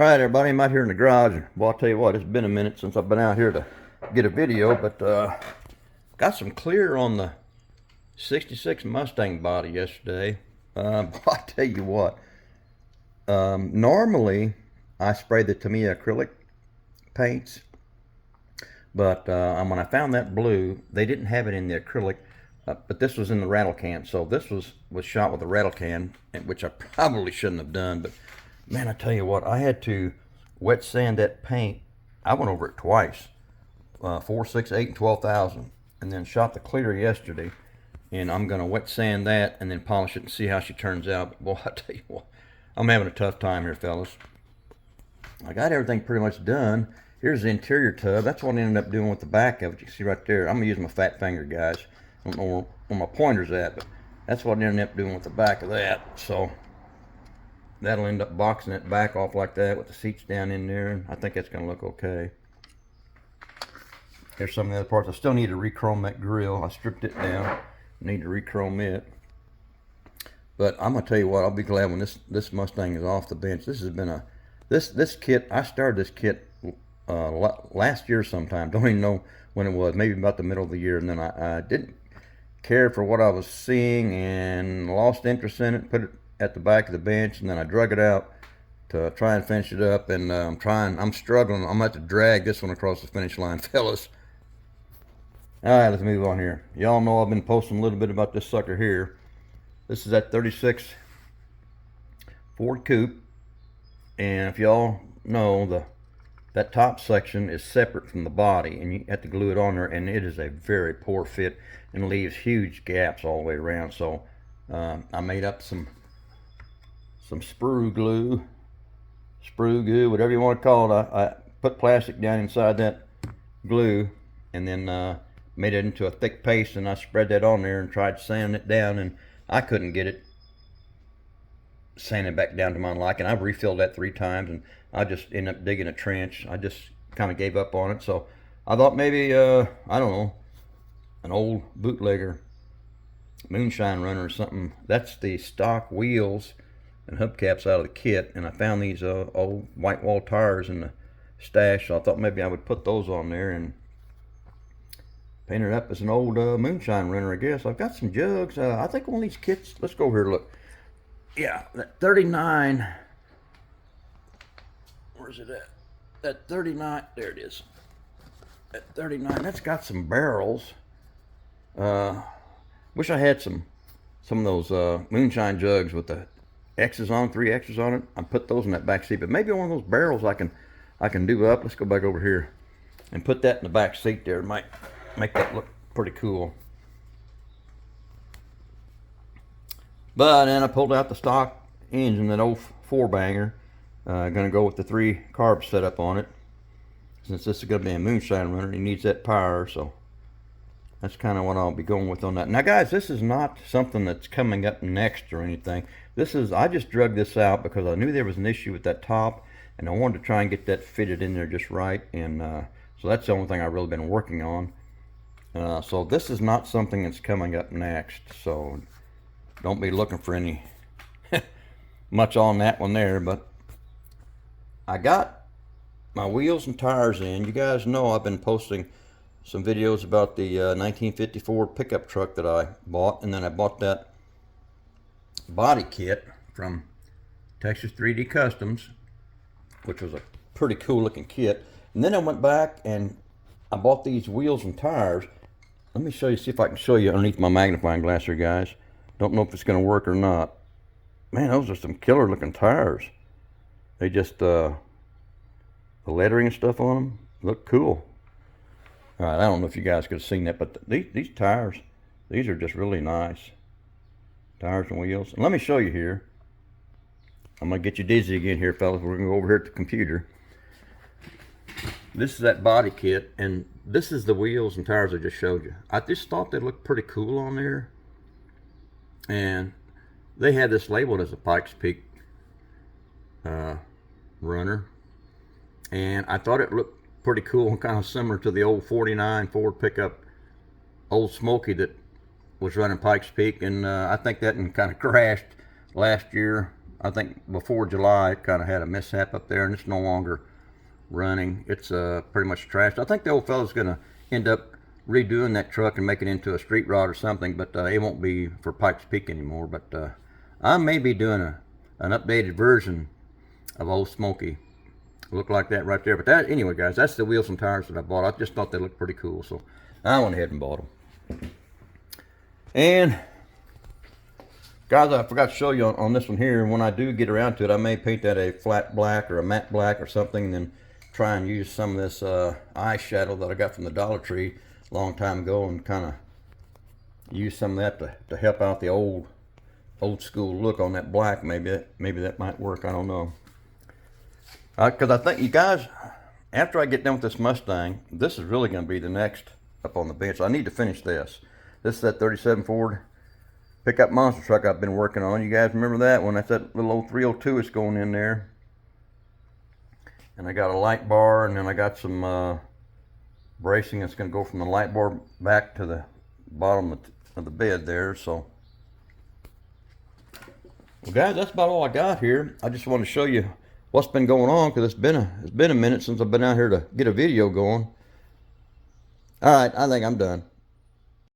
All right, everybody, I'm out here in the garage. Well, I'll tell you what, it's been a minute since I've been out here to get a video, but got some clear on the 66 Mustang body yesterday. I'll tell you what, normally I spray the Tamiya acrylic paints, but when I found that blue, they didn't have it in the acrylic, but this was in the rattle can. So this was shot with a rattle can, which I probably shouldn't have done, but man, I tell you what, I had to wet sand that paint. I went over it twice, 4, 6, 8, and 12,000, and then shot the clear yesterday. And I'm gonna wet sand that and then polish it and see how she turns out. But boy, I tell you what, I'm having a tough time here, fellas. I got everything pretty much done. Here's the interior tub. That's what I ended up doing with the back of it. You can see right there. I'm gonna use my fat finger, guys. I don't know where my pointer's at, but that's what I ended up doing with the back of that. So that'll end up boxing it back off like that with the seats down in there, and I think that's going to look okay. Here's some of the other parts. I still need to re-chrome that grill. I stripped it down. Need to re-chrome it. But I'm going to tell you what, I'll be glad when this Mustang is off the bench. This has been a this kit. I started this kit last year sometime. Don't even know when it was. Maybe about the middle of the year, and then I didn't care for what I was seeing and lost interest in it. Put it at the back of the bench, and then I drug it out to try and finish it up, and I'm struggling. I'm gonna have to drag this one across the finish line, fellas. All right, let's move on here. Y'all know I've been posting a little bit about this sucker here. This is that 36 Ford Coupe, and if y'all know, that top section is separate from the body, and you have to glue it on there, and it is a very poor fit and leaves huge gaps all the way around. So I made up some sprue goo, whatever you want to call it. I put plastic down inside that glue, and then made it into a thick paste, and I spread that on there and tried sanding it down, and I couldn't get it sanded back down to my liking. I've refilled that 3 times, and I just ended up digging a trench. I just kind of gave up on it. So I thought maybe I don't know, an old bootlegger moonshine runner or something. That's the stock wheels and hubcaps out of the kit, and I found these old white wall tires in the stash, so I thought maybe I would put those on there and paint it up as an old moonshine runner, I guess. I've got some jugs. I think one of these kits, let's go over here, look. Yeah, that 39, where's it at? That 39, there it is. That 39, that's got some barrels. Wish I had some of those moonshine jugs with the X's on, 3 X's on it. I put those in that back seat, but maybe one of those barrels I can do up. Let's go back over here and put that in the back seat there. It might make that look pretty cool. But then I pulled out the stock engine, that old 4-banger. Gonna go with the 3 carb setup on it. Since this is gonna be a moonshine runner, it needs that power, so that's kind of what I'll be going with on that. Now guys, this is not something that's coming up next or anything. I just drug this out because I knew there was an issue with that top, and I wanted to try and get that fitted in there just right. And so that's the only thing I've really been working on. So this is not something that's coming up next. So don't be looking for any much on that one there. But I got my wheels and tires in. You guys know I've been posting some videos about the 1954 pickup truck that I bought, and then I bought that body kit from Texas 3D Customs, which was a pretty cool looking kit. And then I went back and I bought these wheels and tires. Let me show you, see if I can show you underneath my magnifying glass here, guys. Don't know if it's going to work or not. Man, those are some killer looking tires. They just the lettering and stuff on them look cool. All right, I don't know if you guys could have seen that, but these tires, these are just really nice. Tires and wheels. And let me show you here. I'm going to get you dizzy again here, fellas. We're going to go over here at the computer. This is that body kit, and this is the wheels and tires I just showed you. I just thought they looked pretty cool on there. And they had this labeled as a Pikes Peak runner. And I thought it looked pretty cool and kind of similar to the old 49 Ford pickup, Old Smoky, that was running Pikes Peak. And I think that one kind of crashed last year. I think before July it kind of had a mishap up there, and it's no longer running. It's pretty much trashed. I think the old fellow's gonna end up redoing that truck and make it into a street rod or something, but it won't be for Pikes Peak anymore. But I may be doing an updated version of Old Smoky. Look like that right there. But that, anyway, guys, that's the wheels and tires that I bought. I just thought they looked pretty cool, so I went ahead and bought them. And guys, I forgot to show you on this one here. When I do get around to it, I may paint that a flat black or a matte black or something, and then try and use some of this eyeshadow that I got from the Dollar Tree a long time ago, and kind of use some of that to help out the old school look on that black. Maybe that might work. I don't know. Because I think, you guys, after I get done with this Mustang, this is really going to be the next up on the bench. I need to finish this. This is that 37 Ford pickup monster truck I've been working on. You guys remember that one? That's that little old 302 is going in there. And I got a light bar, and then I got some bracing that's going to go from the light bar back to the bottom of the bed there. So, well, guys, that's about all I got here. I just want to show you what's been going on, because it's been a minute since I've been out here to get a video going. All right, I think I'm done.